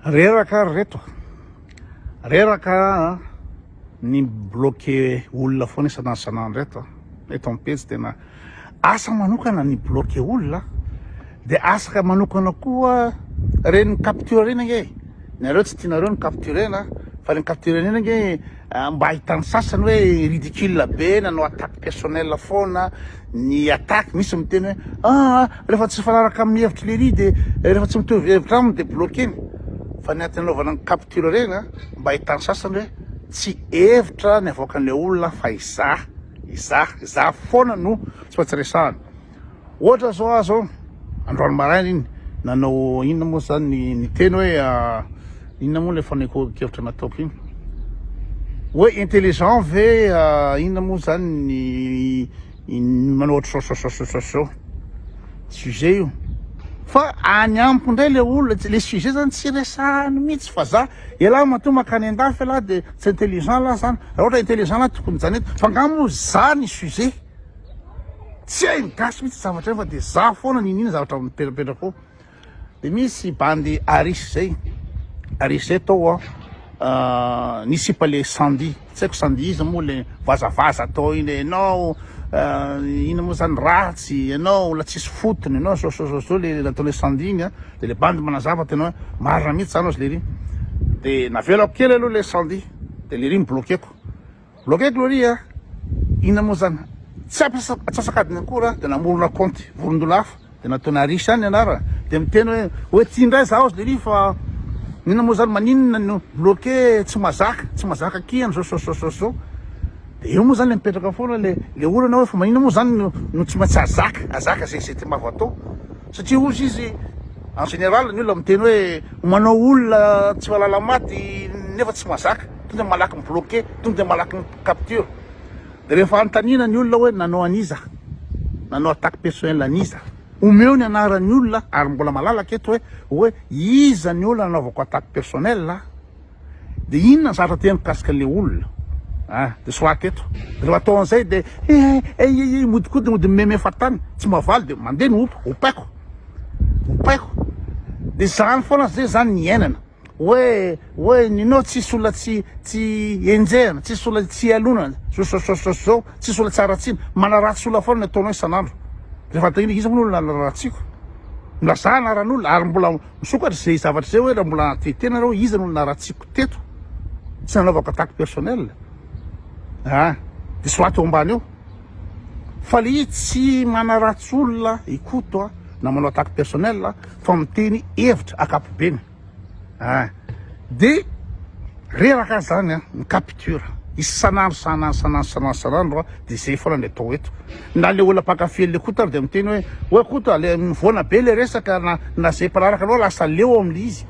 Reraka reto reraka ny bloqué olona foana isanandro reto eto ampetsy tena asa manokana ny bloqué olona de asaka manokana koa reny capture reny nge nareo tsy tianareo ny capture na fa ny capture reny nge mba ahitany sasany hoe ridicule be nanao attaque personnel foana ny attaque misy miteny hoe rehefa tsy fanaraka amin'ny hevitry le ry de rehefa tsy mitovy hevitra aminy de bloqué fa ny atanaovana ny capture reny mba ahitany sasany hoe tsy hevitra ny avoakan'le olona fa iza foana no tsy fatsiresahany ohatra zao androany maraina iny nanao inona moa zany ny teny hoe inona moa le faneko kevitra nataoko iny hoe intelligent ve inona moa zany ny manao ohatry sujet io fa any ampo ndray le olona le sujet zany tsy resahany mihitsy fa za ela matoa makany andafy la de tsy intelligent la zany raha ohatra intelligent la tokony zany eto fa ngamo za ny sujet tsy hay migasy mihitsy zavatra io fa de za foana ninina zavatra mipetrapetraka ao de misy bandy arisy zay tao nisy pa le sandi tsy haiko sandi izy moa le vazavaza atao iny enao ina moa zany ratsy ianao la tsisy fotony ianao so le natao le sandi iny de le bandy manazava tena hoe marina mihitsy zany ozy le ry de navelako kely aloha le sandi de le ry mbloqueko lory ina moa zany tsy atsasakadiny akory de namorona compte vorondolo hafa de nataony arisy any anara de miteny hoe tia ndray za ozy le ry fa nina moa zany maninona no bloqué tsy mazaka kiany so de io moa zany le mipetraka foana le olana hoe fa maninona moa zany no tsy maintsy azaka zay ty mavo atao satria ozy izy en général ny olona miteny hoe manao olona tsy malala maty nefa tsy mazaka tonga de malaky mibloqué tonga de malaky capture de rehefa antanina ny olona hoe nanao aniza nanao attaque personnel aniza omeo ny anarany olona ary mbola malalaka eto hoe iza ny olona nanaovako attaque personnel de inona ny zavatra tena mikasika le olona de soaky eto de rehefa atao an'izay de modikody meme fatany tsy mavaly de mandeha ny opaiko de zany foana zay zany ny iainana hoe ninao tsisy olona tsy enjehana tsisy olona tsy alonana zao tsisy olona tsaratsina manaratsy olona foana ny ataonao isanandro rehefa atao iny iza moa olona naratsiko milaza anaran'olona ary mbola misokatra zay zavatra zay hoe raha mbola anatetena reo iza ny olona naratsiko teto tsy nanaovako attaque personnel de soaty eo ambany eo fa le izy tsy manaratsy olona ikoto na manao attaque personnel fa miteny hevitra akapobeny de reraka zany ny capture isanandro de zay foana le atao eto na le olona pakafely le kota de miteny hoe kota le mivoana be le resaka na zay mpanaraka anao lasa leo am'le izy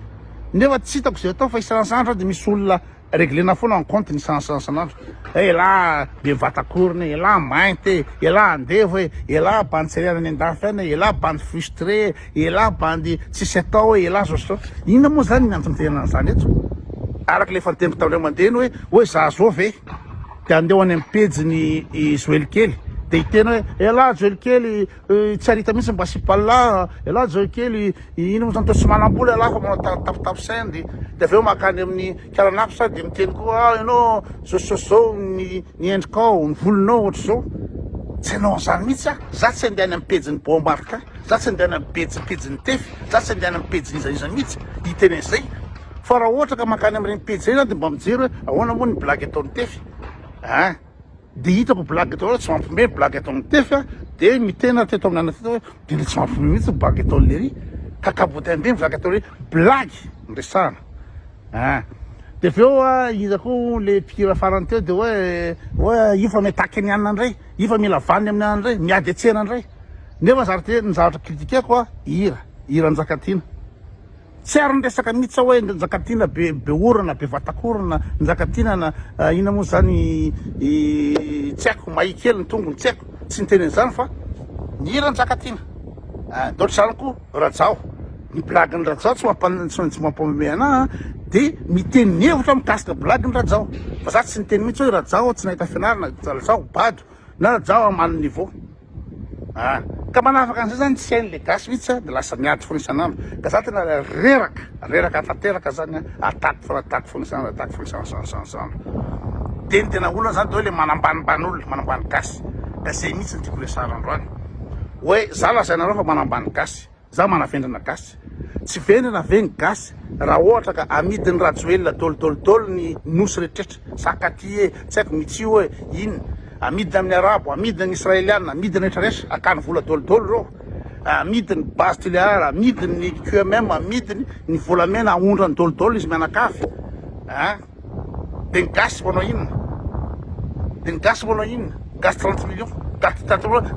nefa tsy hitako zay atao fa isanandro de misy olona réglena foana en compte ny isanandro ela be vatakoriny ela mainty ela andevo ela bandy tseriana ny andafy any ela bandy frustré ela bandy tsisy atao ela zao inona moa zany ny antontenana zany eto araky le fantempo taminay mandehany hoe za zao ve de andeho any amin'ny pejiny Joel kely de hitena hoe ela Joel kely tsy arita mihitsy mba sipala ela Joel kely ino moa zany to tsy manam-bola ela fa manao tapotaposendy de aveo makany amin'ny karanafo sa de miteny koa ianao zao ny endrikao ny volonao ohatra zao tsy anao an'izany mihitsy za tsy andehany amin'ny pejiny bombarka za tsy andehany amin'ny pejiny tefy za tsy andehany amin'ny pejiny iza mihitsy hiteny an'izay fa raha ohatra ka makany amin'ireny pejy zay de mba mijery hoe ahoana moa ny blague ataony tefy de hitako blague atao tsy mampime blague ataony tefy de mitena teto amin'ny anateto hoe de tsy mampime mihitsy blague ataony le ry kakaboty andreny blague ataony blague ndresahana de aveo izako le mpihira farany teo de hoe io fa mitaky ny anina andray io fa mila vaniny amin'ny anina andray miady atsena andray nefa ny zavatra kritikeko hira Njakatiana tsy ary nyresaka mihitsy hoe Njakatiana be orana be vatakorana Njakatiana na ina moa zany tsy haiko mahikely ny tongony tsy haiko tsy niteny an'izany fa ny hira Njakatiana dôtry zany koa Rajao ny blague ny Rajao tsy mampameme anahy de miteny ny hevitra mikasika blague ny Rajao fa za tsy niteny mihitsy hoe Rajao tsy nahita fianarana Rajao bado na Rajao amany niveau ka manafaka an'izay zany tsy hain'le gasy mihitsy de lasa miady foana isan'andro ka za tena reraka tanteraka zany ataky foana isan'andro de ny tena olona zany de hoe le manambanimbany olona manambany gasy ka zay mihitsy ny tiako resara androany hoe za lazainareo fa manambany gasy za manavendrana gasy tsy vendrana ve ny gasy raha ohatra ka amidiny rajoelona tolotolotolo ny nosy rehetrrehetra sakaty tsy haiko mitsio hoe inona amidiny amin'ny arabo amidiny israeliana amidiny rehetrarehetra akany vola tolotolo reo amidiny base tuléaire amidiny ny QMM amidiny ny volamena aondrany tolotolo izy mianakavy de ny gasy manao inona gasy 30 millions gasy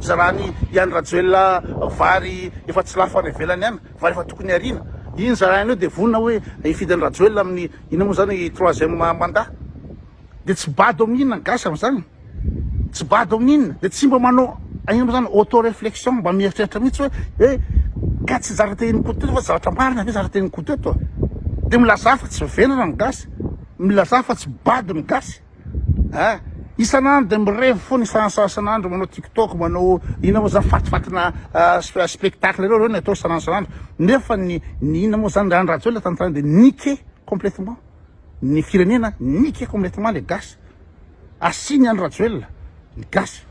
za raha ny iany rajoelona vary efa tsy lafo any ivelany any vary efa tokony arina iny za raha iny eo de vonina hoe ifidiny rajoelona amin'ny ina moa zany 3e mandat de tsy bado amin'inona gasy am'zany tsy bado amin'inona de tsy mba manao ina moa zany auto réflexion mba mieritreritra mihitsy hoe ka tsy zara tehin'ny koteto fa zavatra marina ve zara tehin'ny koteto de milaza fa tsy venana ny gasy milaza fa tsy bado ny gasy isan'andro de mirevy foana isan'andro manao tiktok manao ina moa zany fatifatina spectacle reo ny atao isan'andro nefa ny ina moa zany rany rajoelona tantany de niqué complètement ny firenena niqué complètement le gasy asiny any rajoelona ny gasy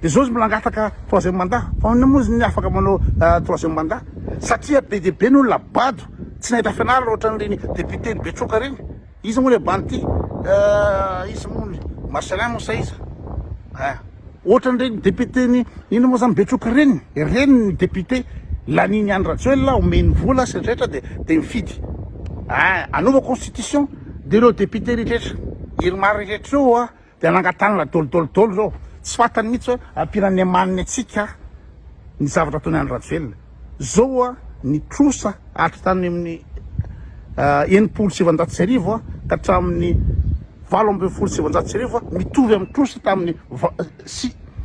de zao izy mbola angataka 3e mandat fa na moa ny afaka manao 3e mandat satria be de be n'olona bado tsy nahita fianarana ohatra n'reny député ny Betroka reny izy moa le banty izy moa Marcelin mosa izy ohatra n'reny député ny ina moa zany Betroka reny ny député laniny any rajoelona omeny vola sy rehetra de mifidy anova constitution de reo député rehetrrehetra iromary rehetra reo de anangatanana tolotolotolo zao tsy fatany mihitsy hoe ampirany maniny atsika ny zavatra ataony any rajoelona zao ny trosa atra tany amin'ny 770 ka hatramin'ny 770 mitovy amin'ny trosa tamin'ny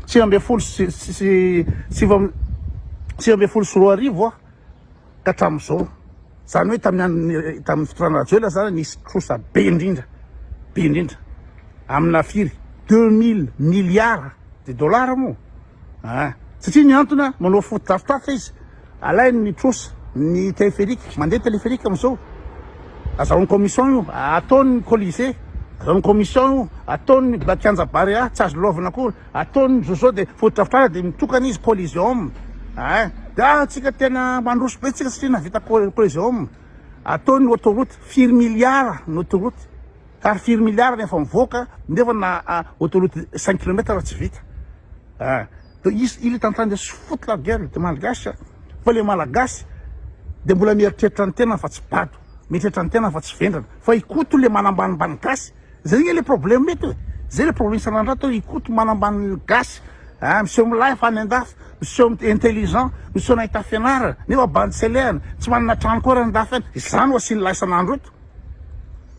720 ka hatramin'izao zany hoe tamin'ny fitorana rajoelona zany nisy trosa be indrindra amina firy 2000 milliards de dollars moa satria ny antony manao fotodrafitafy izy alainy ny trosa ny téléphérique mandeha téléphérique am'izao azahoany commission io ataony colisée azahoany commission io ataony bakianja barea tsy azo lovana koa ataony zao de fotodrafitrara de mitokana izy coliseum de tsika tena mandroso be tsika satria navita coliseum ataony autoroute 4 milliards ny autoroute ary 4 milliards nefa mivoaka nefa na autoroute 5 km tsy vita de il est en train de se foutre la gueule de malagasy fa le malagasy de mbola mieritreritra ny tena fa tsy bado mieritreritra ny tena fa tsy vendrana fa ikoto le manambanimbany gasy zay le problème mety zay le problème isan'andro atao ikoto manambany gasy miseho milay fa any andafy miseho intelligent miseho nahita fianarana nefa bandy selaire tsy manana trano koa raha andafy any zany asiny lay isan'andro eto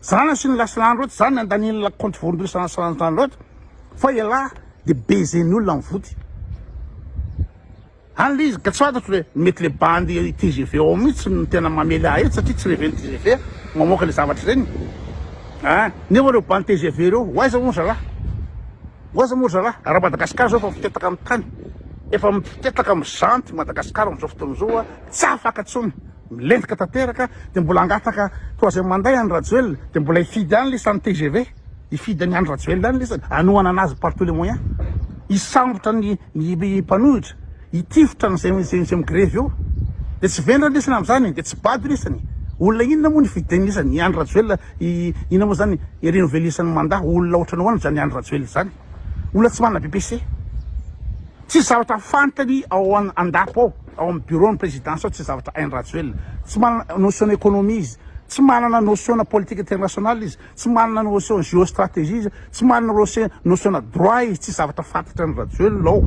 zany asiny lay isan'andro eto zany andaniny compte vorondolo isan'andro eto fa iala de bezen'ny olona mivody an'le izy ka tsy fantatro hoe mety le bandy TGV ao mihitsy ny tena mamely eto satria tsy reven'ny TGV mamoaka le zavatra reny nefa reo bandy TGV reo oaiza moa zalahy raha Madagasikara zao efa mitetaka amin'ny tany efa mitetaka amin'ny zanty Madagasikara am'izao fotoana zao tsy afaka tsony milendrika tanteraka de mbola angataka 3e mandat any rajoelona de mbola ifidy any le sany TGV ifidy any rajoelona any lesany anohana anazy par tous les moyens isambotra ny mpanohitra itifotra n'zay migrevy eo de tsy vendrany lesany am'zany de tsy bado lesany olona inona moa ny fidenisany iany rajoelona ina moa zany irenovelisany mandat olona ohatrany hoana zany iany rajoelona zany olona tsy manana BBC tsy zavatra fantany ao andapo ao amin'ny bureau ny présidence ao tsy zavatra hainy rajoelona tsy manana notion économie izy tsy manana notion politique internationale izy tsy manana notion géostratégie izy tsy manana notion droit izy tsy zavatra fantatra ny rajoelona ao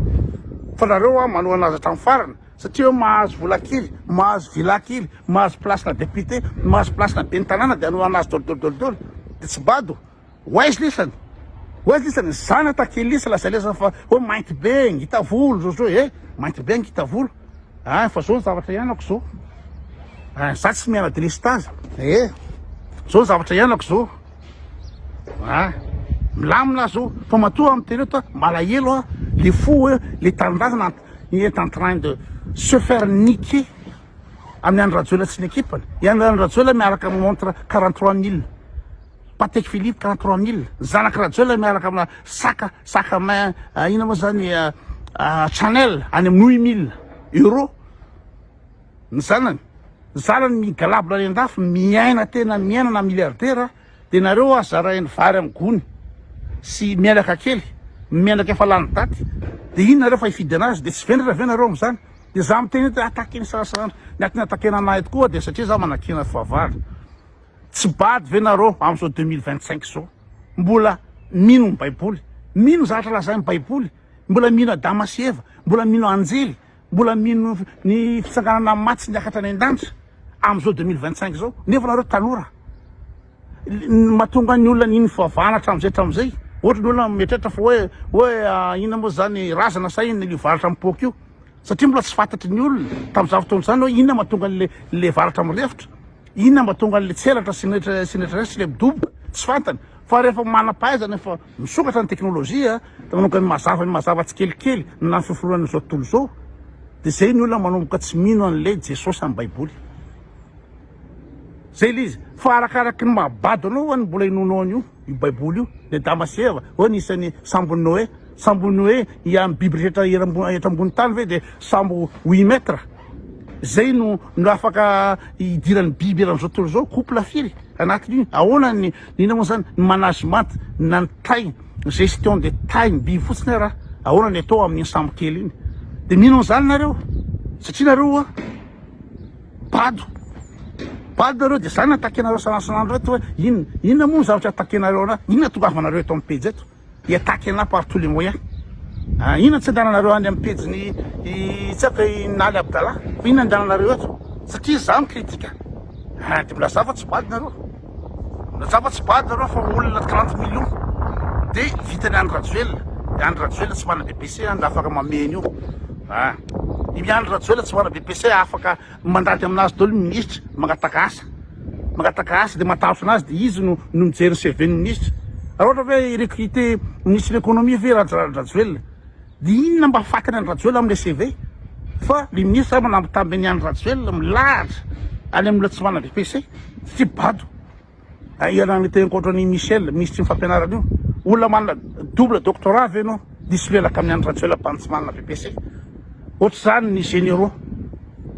fa nareo manoa anazy hatramin'ny farana satria mahazo vola kely mahazo vila kely mahazo placena député mahazo placena be ny tanàna de anoa anazy dolodolodolodolo de tsy bado oaizy lisany zany atakely lisa lasa lesany fa hoe mainty be ngita volo zao mainty be ngita volo fa zao ny zavatra ianako zao za tsy miana délestage zao ny zavatra ianako zao milamina zao fa matoa amin'ny teny eto malahelo le fo hoe le tanindrazana il est en train de se faire niquer amin'ny Andry Rajoelina tsy ny ekipany. I Andry Rajoelina miaraka amin'ny montre 43 000. Patek Philippe 43 000. Zanaky Rajoelina miaraka amina saka main ina moa zany Chanel any amin'ny 8 000 euros. Ny zanany migalabona any an-dafy miaina tena miainana milliardaire. De nareo azarainy vary amin'ny gony sy mianaka kely mianaka efa lany daty. De iny nareo fa hifidy anazy de tsy vendra ve nareo am'zany. De za miteny hoe atakeny sarasarandro ny akiny atakena anahy tokoa de satria za manakina fahavalo. Tsy bady ve nareo am'izao 2025 zao mbola mino ny baiboly, mino zavatra lazainy baiboly, mbola mino Adama sy Eva, mbola mino anjely, mbola mino ny fitsanganana maty sy niakatra any an-danitra am'izao 2025 zao. Nefa nareo tanora mahatonga ny olona niny fivavahana hatramin'izay ohatra ny olona mieritreritra fa hoe ina moa zany razana sa iny le varatra amin'ny pôky io, satria mbola tsy fantatry ny olona tamin'izao fotoana zany hoe inona mahatonga le varatra mirefitra, inona mahatonga le tselatra sy netra sy le midoboka, tsy fantany. Fa rehefa manam-pahaizana efa misokatra ny teknôlôzia manomboka ny mazava tsy kelikely na ny fiforoan'izao tontolo zao, de zay ny olona manomboka tsy mino an'le Jesosy amin'ny baiboly. Zay le izy fa arakaraky ny mabado anao hoany mbola inonao an'io io baiboly io. Le Adama sy Eva hoe nisan'ny sambo Noé amin'ny biby rehetra etra ambony tany ve de sambo 8 mètres. Zay no afaka idiran'ny biby eran'izao tontolo zao couple firy anatin'io. Ahoana ny ina moa zany ny management na ny taille, gestion de taille biby fotsiny raha ahoana ny atao amin'ny sambo kely iny. De mino an'izany nareo satria nareo bado nareo de zany atakenareo sanasanandro eto hoe inona moa ny zavatra atakenareo ana, inona tongavanareo eto amin'ny pejy eto iataky ana par tous les moyens. Inona tsy andananareo any amin'ny pejiny tsy ako Naly Abdallah, inona andananareo eto satria za mikritika. De mila fa tsy bady nareo, mila tsy bady nareo fa olona 30 millions de vitany Andry Rajoelina. De Andry Rajoelina tsy mana BBC andra afaka mameny io. I Andry Rajoelina tsy mana BBC afaka mandady aminazy daholo ministra mangataka asa de matahotra anazy de izy no mijery CV ny ministra. Raha ohatra hoe recruter ministre l'économie ve Rajoelina, de inona mba fatany Andry Rajoelina am'le CV fa le ministre manambitamby ny Andry Rajoelina milahatra any am'la tsy mana BBC tsy bado. Ianany teny ankoatrany Michel ministre ny fampianarana io, olona manana double doctorat ve no disolelaka amin'ny Andry Rajoelina mba tsy manana BBC. Ohatra zany ny généraux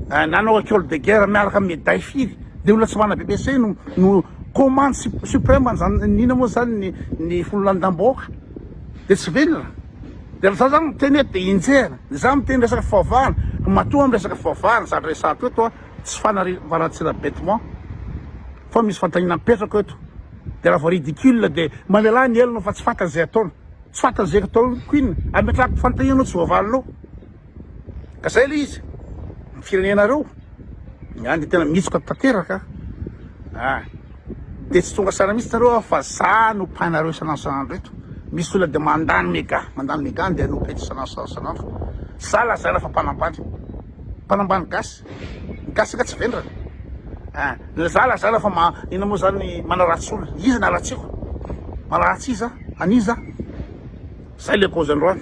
nanao école de guerre miaraka amin'ny médaille firy de olona tsy manana BBC no commande suprême nina moa zany ny fololandam-boaka de tsy venona. De za zany miteny eto de injera za miteny resaka fivavahana matoa amin'ny resaka fivavahana zany resato eto tsy fanavarantsira bêtement fa misy fantaniana mipetraka eto. De raha vao ridicule de manelahy ny elona fa tsy fantany zay ataona, tsy fantany zay ataona koinona ametrahako fantanianao tsy voavalinao. Ka zay le izy ny firenenareo any tena mitsoka tanteraka. De tsy tonga sara mihitsy nareo fa za no painareo isanandro eto. Misy olona de mandany mega de anompo eto isanandro. Za lazaina fa mpanambany gasy ka tsy vendrana. Za lazaina fa ina moa zany manaratsy olona, izy naratsiko manaratsy iza aniza. Zay le cause androany.